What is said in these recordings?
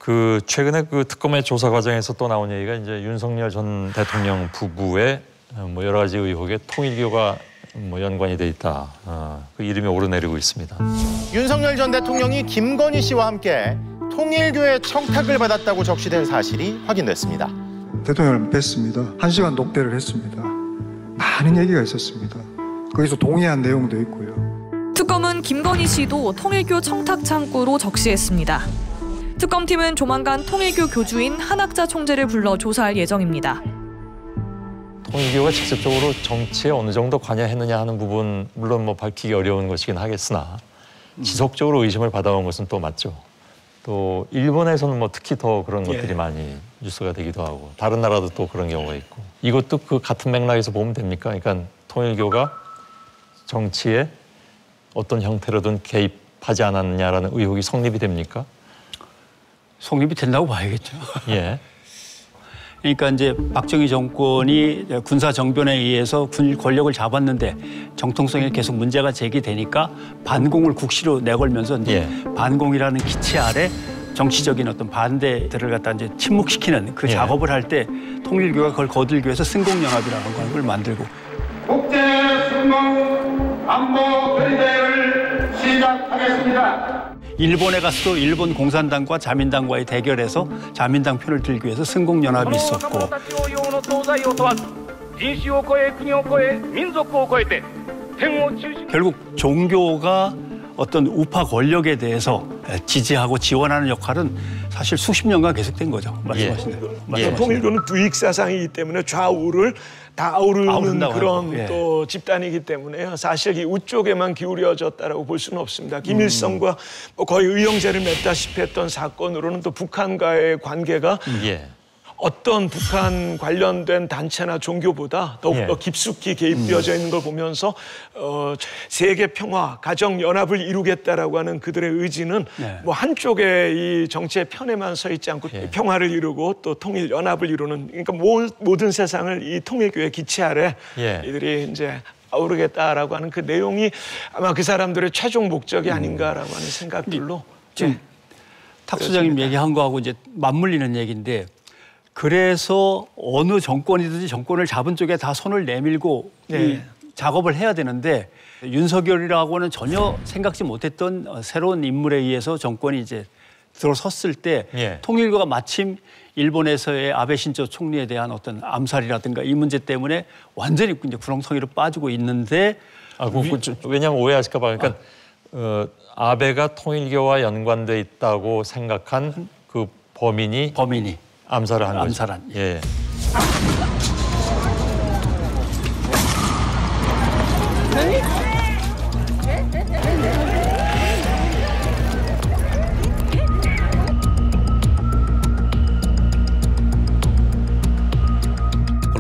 그 최근에 그 특검의 조사 과정에서 또 나온 얘기가 이제 윤석열 전 대통령 부부의 뭐 여러 가지 의혹에 통일교가 뭐 연관이 돼 있다. 그 이름이 오르내리고 있습니다. 윤석열 전 대통령이 김건희 씨와 함께 통일교의 청탁을 받았다고 적시된 사실이 확인됐습니다. 대통령을 뵀습니다. 1시간 독대를 했습니다. 많은 얘기가 있었습니다. 거기서 동의한 내용도 있고요. 특검은 김건희 씨도 통일교 청탁 창구로 적시했습니다. 특검팀은 조만간 통일교 교주인 한학자 총재를 불러 조사할 예정입니다. 통일교가 직접적으로 정치에 어느 정도 관여했느냐 하는 부분 물론 뭐 밝히기 어려운 것이긴 하겠으나 지속적으로 의심을 받아온 것은 또 맞죠. 또 일본에서는 뭐 특히 더 그런 것들이 많이 뉴스가 되기도 하고 다른 나라도 또 그런 경우가 있고 이것도 그 같은 맥락에서 보면 됩니까? 그러니까 통일교가 정치에 어떤 형태로든 개입하지 않았느냐라는 의혹이 성립이 됩니까? 성립이 된다고 봐야겠죠. 예. 그러니까 이제 박정희 정권이 군사 정변에 의해서 군 권력을 잡았는데 정통성에 계속 문제가 제기되니까 반공을 국시로 내걸면서 이제 반공이라는 기체 아래 정치적인 어떤 반대들을 갖다 이제 침묵시키는 그 작업을 할 때 통일교가 그걸 거들기 위해서 승공연합이라는 걸 만들고 국제 승공 안보 결의대회를 시작하겠습니다. 일본에 가서도 일본 공산당과 자민당과의 대결에서 자민당 편을 들기 위해서 승공연합이 있었고 결국 종교가 어떤 우파 권력에 대해서 지지하고 지원하는 역할은 사실 수십 년간 계속된 거죠. 말씀하신 대로. 통일교는 두익 사상이기 때문에 좌우를 다 아우르는 그런 또 집단이기 때문에요. 사실 이 우쪽에만 기울여졌다라고 볼 수는 없습니다. 김일성과 거의 의형제를 맺다시피 했던 사건으로는 또 북한과의 관계가 어떤 북한 관련된 단체나 종교보다 더욱더 깊숙이 개입되어져 있는 걸 보면서 세계 평화, 가정 연합을 이루겠다라고 하는 그들의 의지는 뭐 한쪽의 이 정치의 편에만 서 있지 않고 평화를 이루고 또 통일 연합을 이루는 그러니까 모든 세상을 이 통일교의 기치 아래 이들이 이제 아우르겠다라고 하는 그 내용이 아마 그 사람들의 최종 목적이 아닌가라고 하는 생각들로 지금 탁 소장님 얘기한 거하고 이제 맞물리는 얘기인데. 그래서 어느 정권이든지 정권을 잡은 쪽에 다 손을 내밀고 이 작업을 해야 되는데 윤석열이라고는 전혀 생각지 못했던 새로운 인물에 의해서 정권이 이제 들어섰을 때 통일교가 마침 일본에서의 아베 신조 총리에 대한 어떤 암살이라든가 이 문제 때문에 완전히 이제 구렁텅이로 빠지고 있는데 왜냐하면 오해하실까 봐 그러니까 아베가 통일교와 연관돼 있다고 생각한 그 범인이 암살을 한 거죠. 예.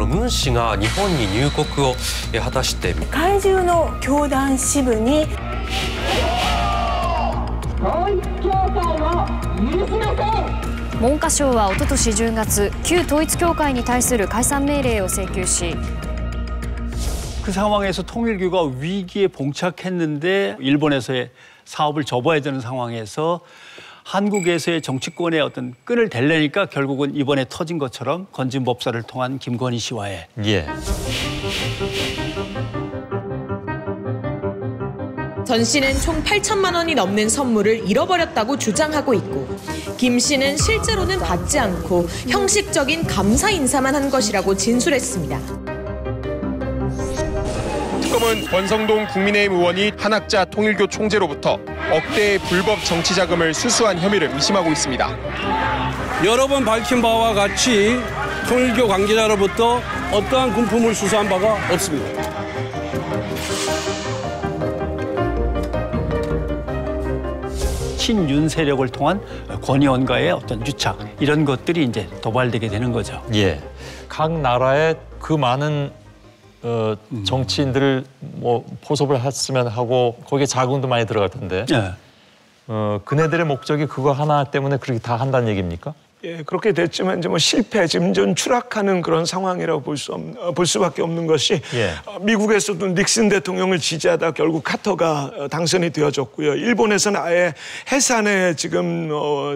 ムン氏が日本に入国を果たして怪獣の教団支部に統一教会を許しません。文科省はおととし10月、旧統一教会に対する解散命令を請求し、 그 상황에서 통일교가 위기에 봉착했는데 일본에서의 사업을 접어야 되는 상황에서 한국에서의 정치권의 어떤 끈을 댈래니까 결국은 이번에 터진 것처럼 건진법사를 통한 김건희 씨와의 전 씨는 총 8천만 원이 넘는 선물을 잃어버렸다고 주장하고 있고 김 씨는 실제로는 받지 않고 형식적인 감사 인사만 한 것이라고 진술했습니다. 특검은 권성동 국민의힘 의원이 한학자 통일교 총재로부터 억대의 불법 정치 자금을 수수한 혐의를 의심하고 있습니다. 여러 번 밝힌 바와 같이 통일교 관계자로부터 어떠한 금품을 수수한 바가 없습니다. 친윤 세력을 통한 권 의원과의 어떤 유착 이런 것들이 이제 도발되게 되는 거죠. 각 나라의 그 많은 정치인들을 뭐 포섭을 했으면 하고 거기에 자금도 많이 들어갈 텐데 그네들의 목적이 그거 하나 때문에 그렇게 다 한다는 얘기입니까? 예, 그렇게 됐지만 이제 뭐 실패, 점점 추락하는 그런 상황이라고 볼 수밖에 없는 것이 미국에서도 닉슨 대통령을 지지하다 결국 카터가 당선이 되어졌고요. 일본에서는 아예 해산의 지금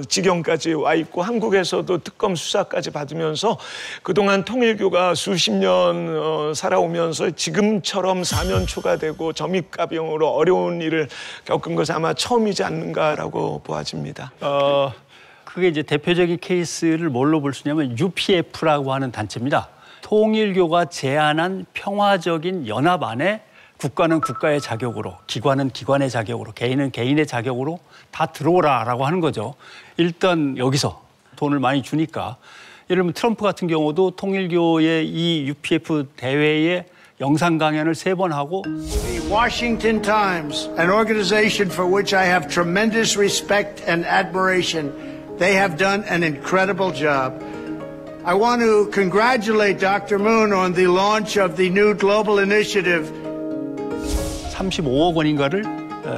지경까지 와 있고 한국에서도 특검 수사까지 받으면서 그동안 통일교가 수십 년 살아오면서 지금처럼 사면초가 되고 점입가병으로 어려운 일을 겪은 것이 아마 처음이지 않는가라고 보아집니다. 그게 이제 대표적인 케이스를 뭘로 볼 수 있냐면 UPF라고 하는 단체입니다. 통일교가 제안한 평화적인 연합 안에 국가는 국가의 자격으로, 기관은 기관의 자격으로, 개인은 개인의 자격으로 다 들어오라라고 하는 거죠. 일단 여기서 돈을 많이 주니까 예를 들면 트럼프 같은 경우도 통일교의 이 UPF 대회에 영상 강연을 3번 하고 The Washington Times, an organization for which I have tremendous respect and admiration, they have done an incredible job. I want to congratulate Dr. Moon on the launch of the new global initiative. 35억 원인가를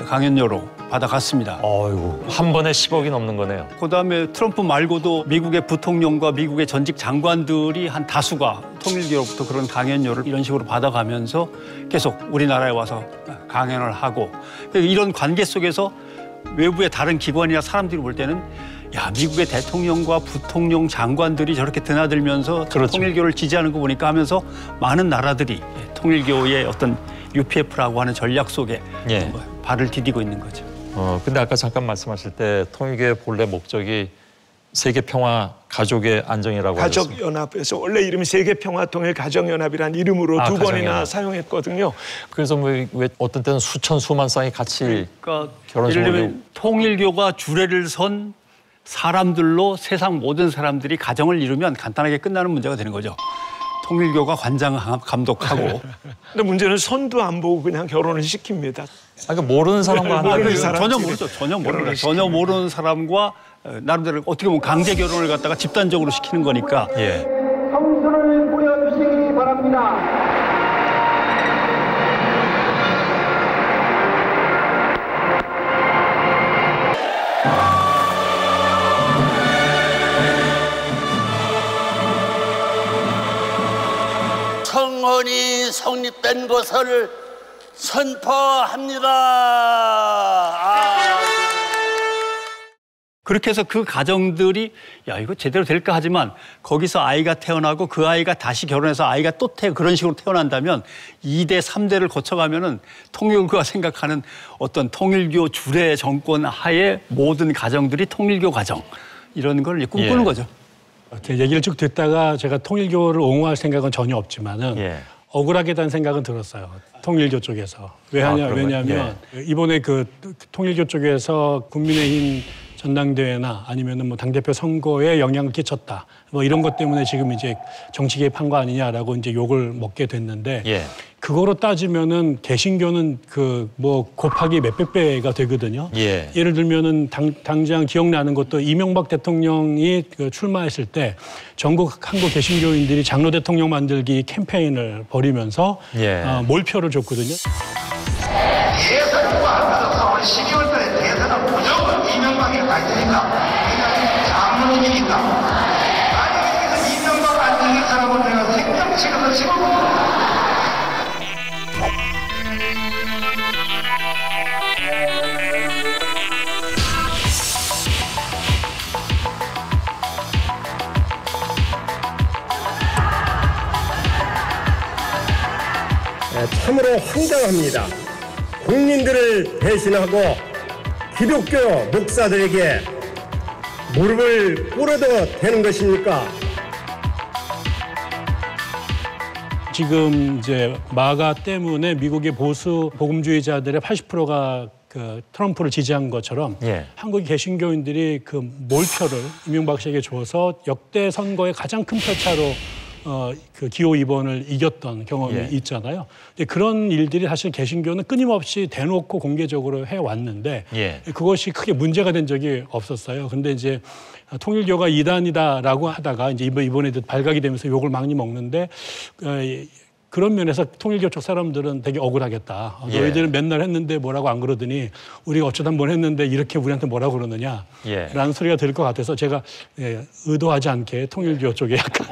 강연료로 받아갔습니다. 어이구, 한 번에 10억이 넘는 거네요. 그다음에 트럼프 말고도 미국의 부통령과 미국의 전직 장관들이 한 다수가 통일교로부터 그런 강연료를 이런 식으로 받아가면서 계속 우리나라에 와서 강연을 하고 이런 관계 속에서 외부의 다른 기관이나 사람들이 볼 때는 야, 미국의 대통령과 부통령 장관들이 저렇게 드나들면서 그렇죠. 통일교를 지지하는 거 보니까 하면서 많은 나라들이 통일교의 어떤 UPF라고 하는 전략 속에 발을 디디고 있는 거죠. 근데 아까 잠깐 말씀하실 때 통일교의 본래 목적이 세계 평화 가족의 안정이라고 하셨습니다. 가족연합에서 원래 이름이 세계평화통일 가정연합이라는 이름으로 두 번이나 사용했거든요. 그래서 왜 어떤 때는 수천 수만 쌍이 같이 결혼식을 예를 들면 통일교가 주례를 선 사람들로 세상 모든 사람들이 가정을 이루면 간단하게 끝나는 문제가 되는 거죠. 통일교가 관장 감독하고. 근데 문제는 선도 안 보고 그냥 결혼을 시킵니다. 그러니까 모르는 사람과 하는 전혀 모르죠. 전혀 모르는 사람과 나름대로 어떻게 보면 강제 결혼을 갖다가 집단적으로 시키는 거니까. 성수를 보여주시기 바랍니다. 청혼이 성립된 것을 선포합니다. 그렇게 해서 그 가정들이 야 이거 제대로 될까 하지만 거기서 아이가 태어나고 그 아이가 다시 결혼해서 아이가 또 그런 식으로 태어난다면 2대, 3대를 거쳐가면은 통일교가 생각하는 어떤 통일교 주례 정권 하에 모든 가정들이 통일교 가정 이런 걸 꿈꾸는 거죠. 얘기를 쭉 듣다가 제가 통일교를 옹호할 생각은 전혀 없지만은 억울하게 된 생각은 들었어요. 통일교 쪽에서. 왜냐하면 이번에 그 통일교 쪽에서 국민의힘 전당대회나 아니면은 뭐 당대표 선거에 영향을 끼쳤다. 뭐 이런 것 때문에 지금 이제 정치 개입한 거 아니냐라고 이제 욕을 먹게 됐는데 그거로 따지면은 개신교는 그 뭐 곱하기 몇백 배가 되거든요. 예를 들면은 당장 기억나는 것도 이명박 대통령이 그 출마했을 때 전국 한국 개신교인들이 장로 대통령 만들기 캠페인을 벌이면서 몰표를 줬거든요. 대선 후보한다고 4월 12월 달에 대선은 무조건 이명박이 갈 테니까 장로님이니까 만약에 여기서 이명박 안 되는 사람은 내가 생명 지금도 지금 참으로 황당합니다. 국민들을 대신하고 기독교 목사들에게 무릎을 꿇어도 되는 것입니까? 지금 이제 마가 때문에 미국의 보수 복음주의자들의 80%가 그 트럼프를 지지한 것처럼 한국의 개신교인들이 그 몰표를 이명박 씨에게 줘서 역대 선거의 가장 큰 표차로 그 기호 2번을 이겼던 경험이 있잖아요. 근데 그런 일들이 사실 개신교는 끊임없이 대놓고 공개적으로 해왔는데 그것이 크게 문제가 된 적이 없었어요. 근데 이제 통일교가 이단이다라고 하다가 이제 이번에도 발각이 되면서 욕을 많이 먹는데 그런 면에서 통일교 쪽 사람들은 되게 억울하겠다. 예. 너희들은 맨날 했는데 뭐라고 안 그러더니 우리가 어쩌다 뭘 했는데 이렇게 우리한테 뭐라고 그러느냐 라는 소리가 들을 것 같아서 제가 의도하지 않게 통일교 쪽에 약간